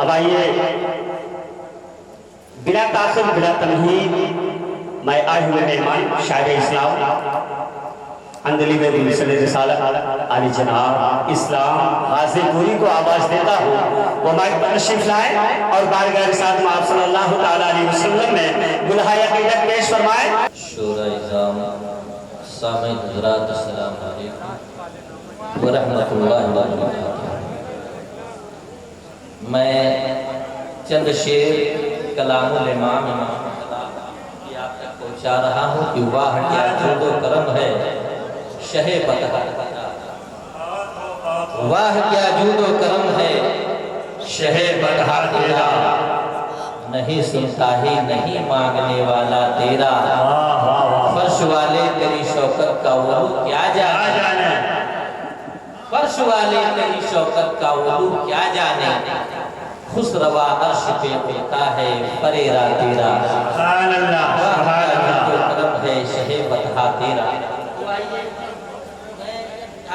अब आइए बिना तासुब बिना तमहीद मैं आए हुए मेहमान शायर इस्लाम अंजलि आली जनाब इस्लाम गाजीपुरी को आवाज देता हूँ वो माइक पर तशरीफ लाए और बारगाह रिसालत में आप सल्लल्लाहु ताला अलैहि वसल्लम में गुलहाए अक़ीदत पेश फरमाए। शोरा इज़ाम सामीन हज़रात अस्सलामु अलैकुम व रहमतुल्लाहि व बरकातुहू। मैं चंद शेर कलामुल इमाम की आप तक पहुँचा रहा हूँ कि वाह क्या जुल्दो करम है शहे बतहा, वाह क्या जुल्दो करम है शहे बतहा तेरा, नहीं सुनता ही नहीं मांगने वाला तेरा, फर्श वाले तेरी शौकत का वलू क्या जाने, फर्श वाले तेरी शौकत का वलू क्या जाने, खुसरवा अर्श पे होता है फरेरा तेरा, करम है शहे बतहा तेरा।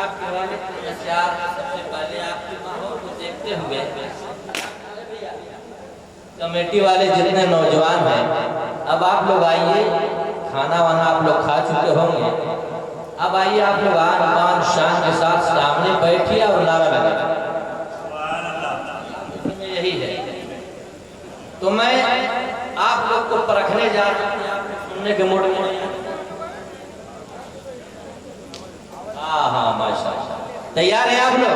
आपके वाले सबसे पहले आपके माहौल को देखते हुए कमेटी वाले जितने नौजवान हैं, अब आप लोग आइए, खाना वाना आप लोग खा चुके होंगे, अब आइए आप लोग आन शान के साथ सामने बैठिए और नारा लगाइए। यही है तो मैं आप लोग को परखने जा रहा हूँ, आप सुनने के मूड में। हाँ माशाअल्लाह, तैयार है आप लोग?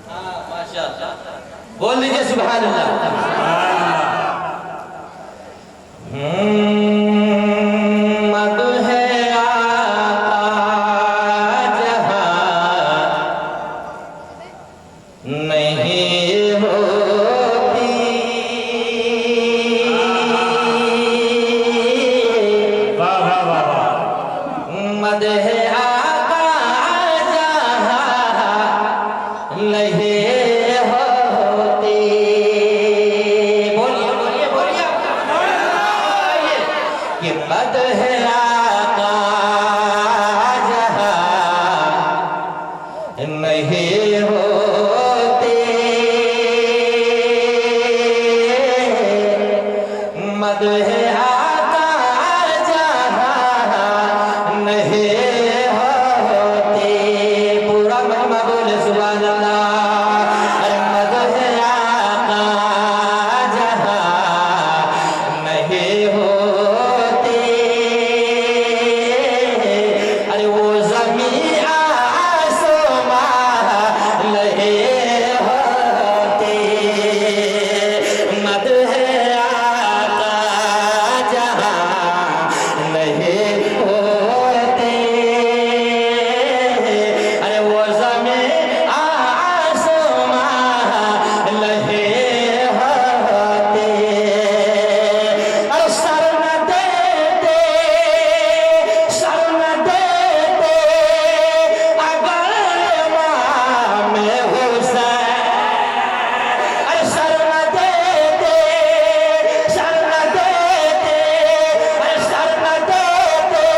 हाँ माशाअल्लाह, बोल दीजिए सुभान अल्लाह। मद है आका जहां नहीं होती, मद है आका जहां नहीं होती। बोलिए बोलिए बोलिए कि मद है आका जहां नहीं होती, मद है आका जहां नहीं होती। पूरा महिमा बोले सुभान अल्लाह। अरे मद है आका जहां नहीं होती, अरे वो ज़मीन आसमां नहीं होती, मद है आका जहां नहीं होती, अरे वो ज़मीन आसमां नहीं होती। अरे सर न देते अगर इमाम हुसैन, अरे सर न देते अरे सर न देते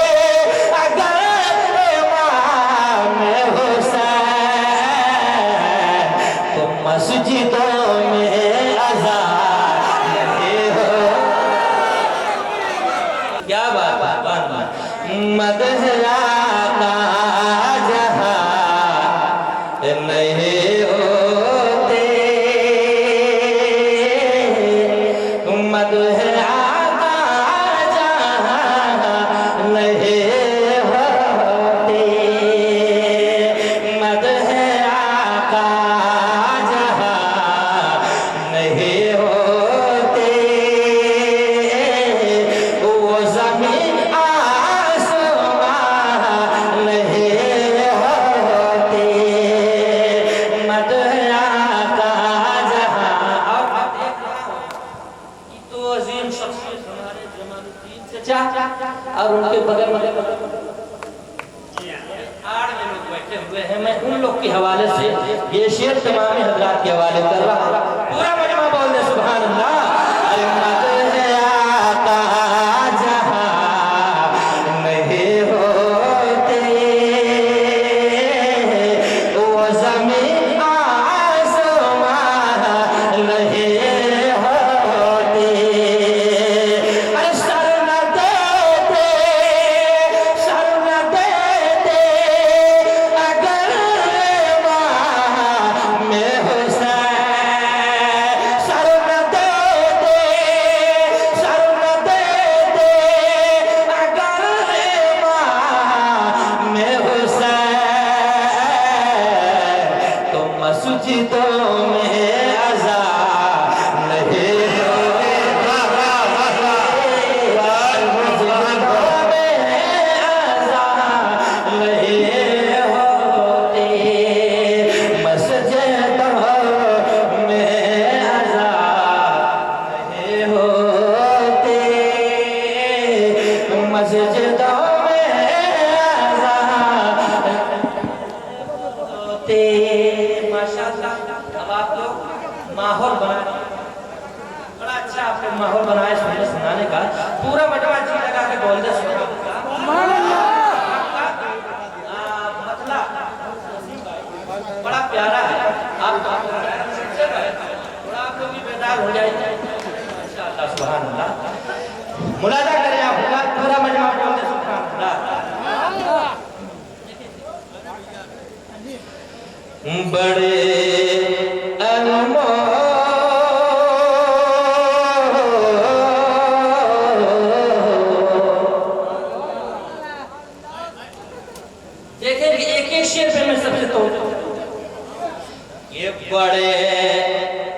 अगर इमाम हुसैन, तो मस्जिदों में अज़ान नहीं हो। क्या बात है, मद है आका जहां नहीं होते, मद है आका जहां नहीं होते, मद है आका जहां नहीं होते, वो ज़मीन आसमां नहीं होते, मद है आका जहां। और मैं देख रहा हूं कि तो अजीम शख्सियत हमारे जमालुद्दीन चचा और उनके बगल में आड़ में लोग बैठे हुए हैं। मैं उन लोग के हवाले से ये शेर तमामी हजरात के हवाले कर रहा हूँ। पूरा मजमा बोल दे सुभान अल्लाह। अरे मद है आका जहां नहीं होते, वो ज़मीन आपके माहौल बनाए सुनाने का, पूरा मजमा जी लगा के बोल दे बड़ा प्यारा है। आप थोड़ा आप लोग भी बेदार हो जाएंगे इंशाअल्लाह। सुभान अल्लाह। मुलाजा करें आप पूरा मजमा बोल दे सुभान अल्लाह। बड़े देखिए एक एक शेर पे मैं सबसे तो ये बड़े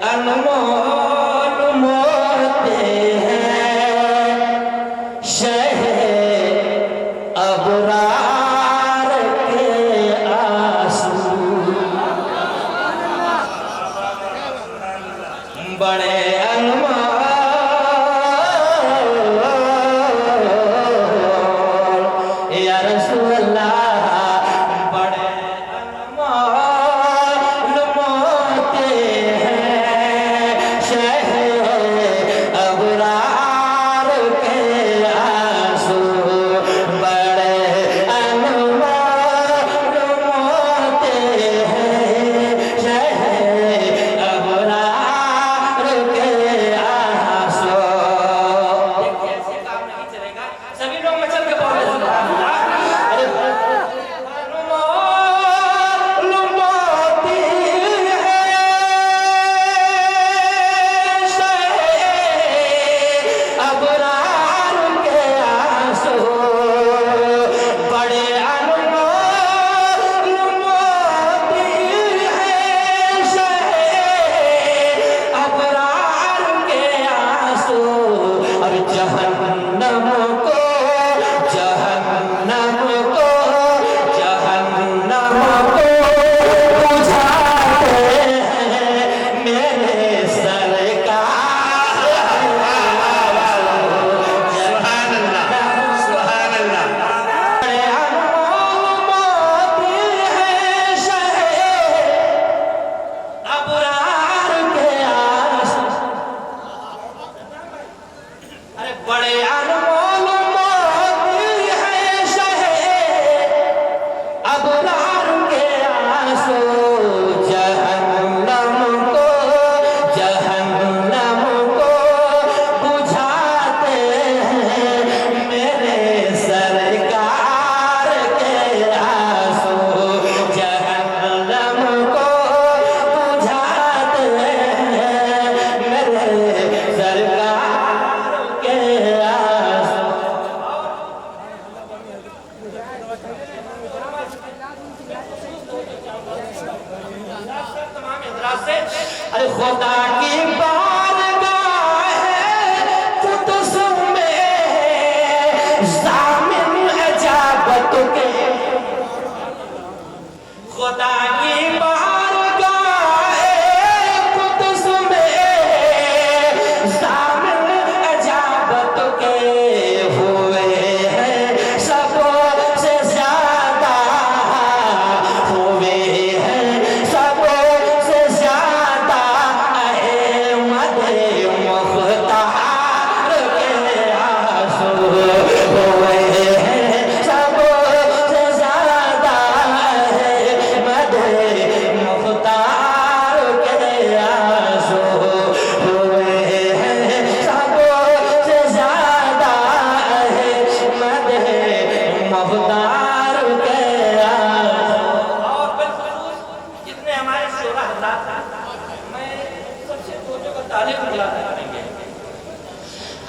अनमोल मोते हैं शहे अबरार के आंसू, बड़े अनमोल या रसूल अल्लाह, अरे खुदा की बारगाह है कुदस में ज़ामिन अजाबत के, खुदा की बारगाह है कुदस में ज़ामिन अजाबत के, हुए हैं सबसे ज़्यादा, हुए हैं सबसे ज़्यादा अहमद मुख्तार के आंसू, हुए हैं सबसे ज़्यादा अहमद मुख्तार के आंसू, हुए हैं सबसे ज़्यादा अहमद मुख्तार के आंसू। और बिलखुसूस जितने हमारे शोरा हज़रात हैं, मैं सबसे तवज्जो का तालिब बुलाना चाहेंगे।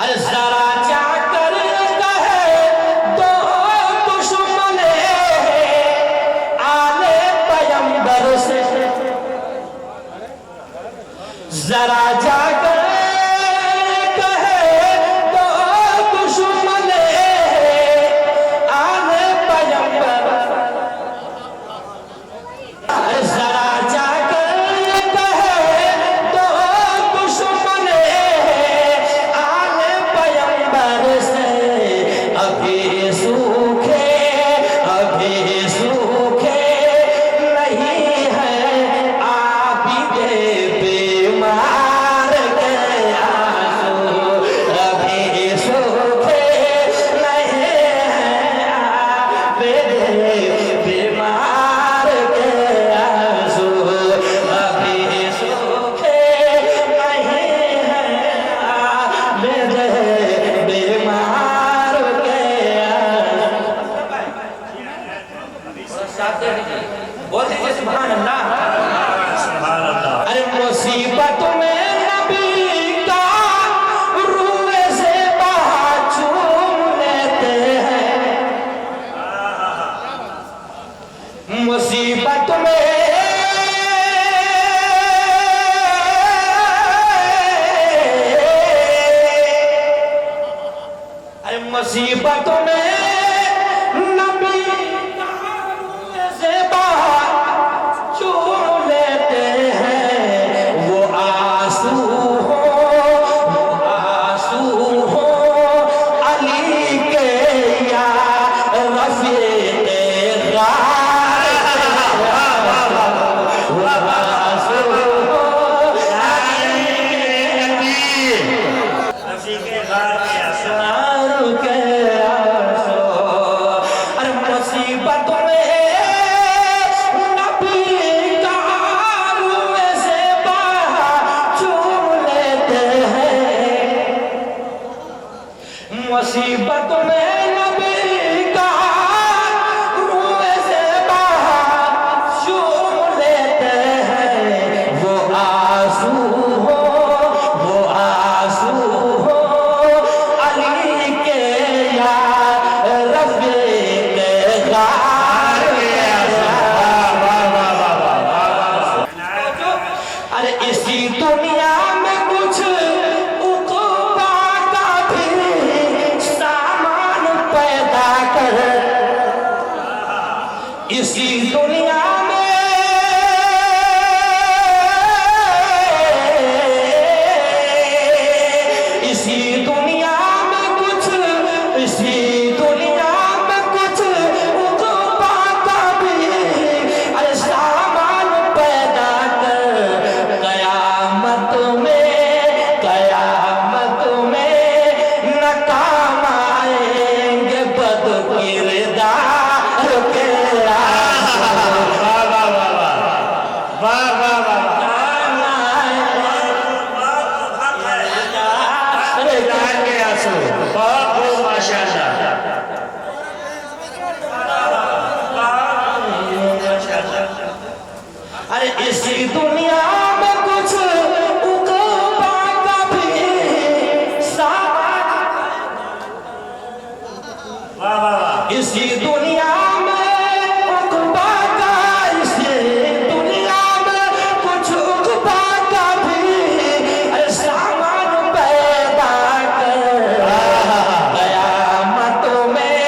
अरे ज़रा जाकर कहे दो दुश्मन आले पैगंबर से, ज़रा जाकर कहे दो दुश्मन आले पैगंबर, ज़रा जाकर कहे दो दुश्मन आले पैगंबर मुसीबतों में नबी से बात चूम लेते हैं। वो आंसू हो अली के या रफीक़े गार, वो आंसू हो अली के मुसीबत में नबी का रुए से बात चूम लेते हैं। वो आंसू हो अली के या रफीक़े गार। अरे इसी दुनिया में कुछ उक़बा का भी सामान पैदा कर, इसी दुनिया में कुछ उक़बा का भी अरे सामान पैदा कर। कयामत में न काम आएंगे बद किरदार के अरे इसी दुनिया में कुछ उक़बा का भी सामान, इसी दुनिया में उक़बा का, इसी दुनिया में कुछ उक़बा का भी अरे सामान पैदा कर। कयामत में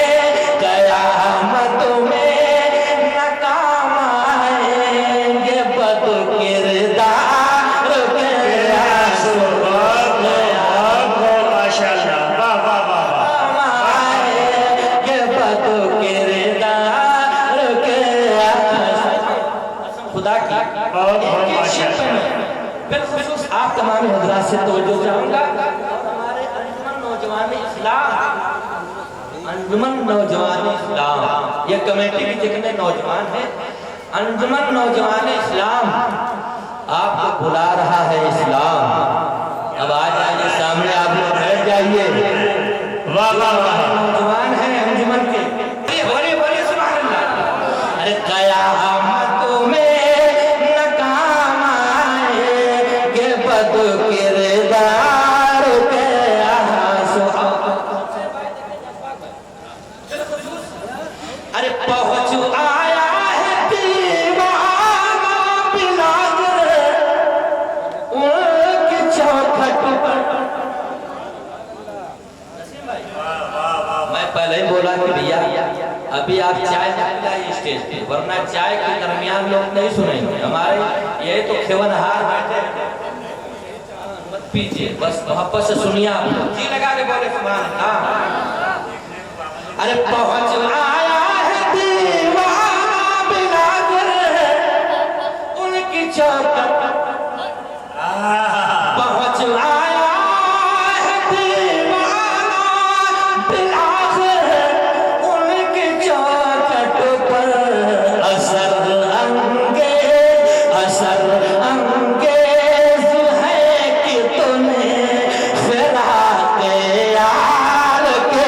न काम आएंगे बद किरदार के आंसू, आएंगे बद किरदार के आंसू। खुदा की बिलखुसूस आप तमाम हज़रात से तवज्जो चाहूंगा। हमारे अंजुमन नौजवान इस्लाम ये कमेटी के जितने नौजवान हैं, अंजुमन नौजवान इस्लाम आपको बुला रहा है इस्लाम। अब आ जाइए सामने, आप लोग बैठ जाइए। नौजवान हैं अंजुमन के, बोलिए सुभान अल्लाह। अरे कयामत में न काम आएंगे बद किरदार के आंसू। अरे पहुंच आया है दीवाना बिलाल उनकी चौखट पर। मैं पहले ही बोला कि भैया अभी आप चाय पिलाइए स्टेज पे, वरना चाय के दरमियान लोग नहीं सुनेंगे। हमारे ये तो खेवनहार बैठे, मत पीजिए, बस मोहब्बत से सुनिए। आप जी लगा के बोले सुभान अल्लाह। अरे पहुंच आया है दीवाना बिलाल उनकी चौखट, पहुंच आया है दीवाना बिलाल उनकी चौखट पर। असर अंगेज है कि तूने फिराक़े यार के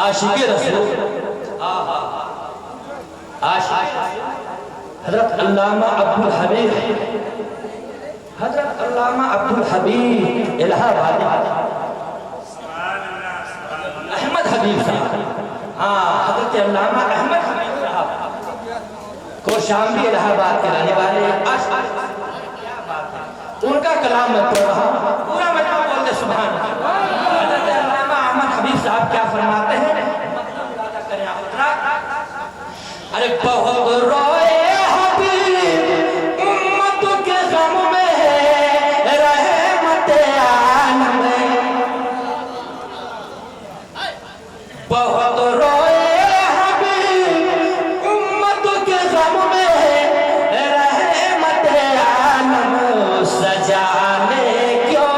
आशिक रसूल हजरत अल्लामा अब्दुल हबीब, हजरत अल्लामा अब्दुल हबीब इलाहाबादी, अहमद हबीब साहब, हाँ हजरत अल्लामा अहमद हबीब साहब कोशाम्बी इलाहाबाद के रहने वाले। उनका कलाम मैं पढ़ रहा हूँ, पूरा मतलब बोलते सुभान अल्लाह। हजरत अल्लामा अहमद हबीब साहब क्या फरमाते हैं, अरे बहुत रोए हबीब उम्मत के गम में रहमत आलम, बहुत रोए हबीब उम्मत के गम में रहमत आलम, सजाने क्यों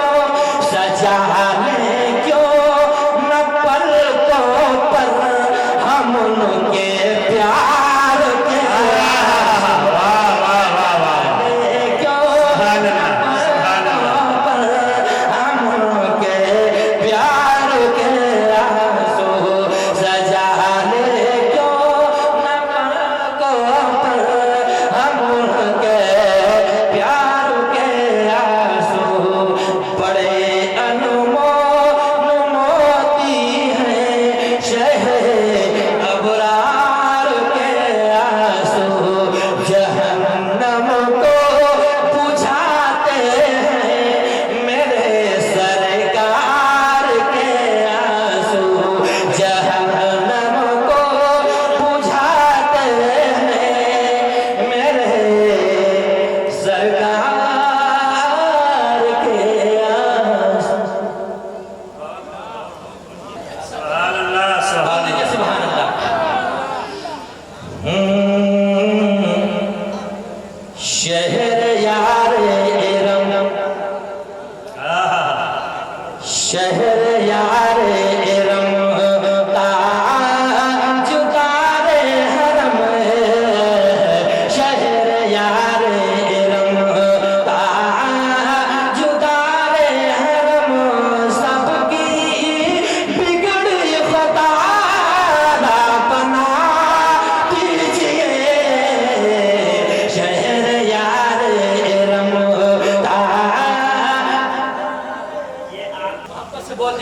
न पलकों पर हम उनके प्यार के हम उनके प्यार के आंसू सजाने क्यों न पलकों पर हम उनके प्यार के आंसू, बड़े अनमोल मोती हैं शहर अबरार के आंसू, जहन्नम को बुझाते हैं मेरे सरकार के आंसू, जहन्नम को बुझाते हैं मेरे सरकार के आंसू। सुभान अल्लाह, सुभान बोल दीजिए सुभान अल्लाह। शहर यार इरम, शहर यार इरम ताजुदारे हरम, शहर यार इरम ताजुदारे हरम, सबकी बिगड़ी खुदा बना दीजिए, शहर यार इरम ता। ये आप से बोल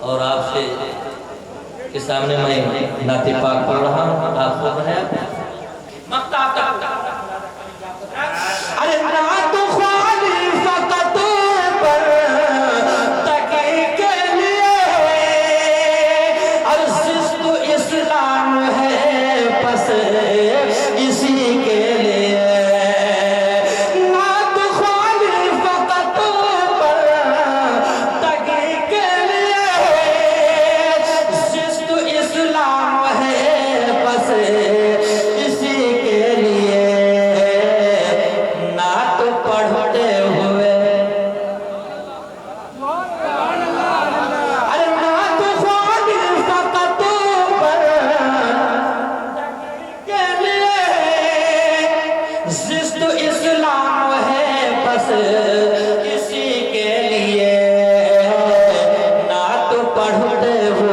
और आपसे के सामने मैं नाते पाक पढ़ रहा हूँ, आप सुन रहे हैं। अरे ना तो ख्वाली फकत पर तकी के लिए अर्ज़ तो इस्लाम है बस इसी के लिए। ना तो ख्वाली फकत पर तकी के लिए अर्ज़ तो इस्लाम है बस इसी के लिए। ना तो पढ़ते हुए अरे ना तो ख्वाली फकत पर के लिए जिस तो इस्लाम है बस इसी के लिए। ना तो पढ़ते हुए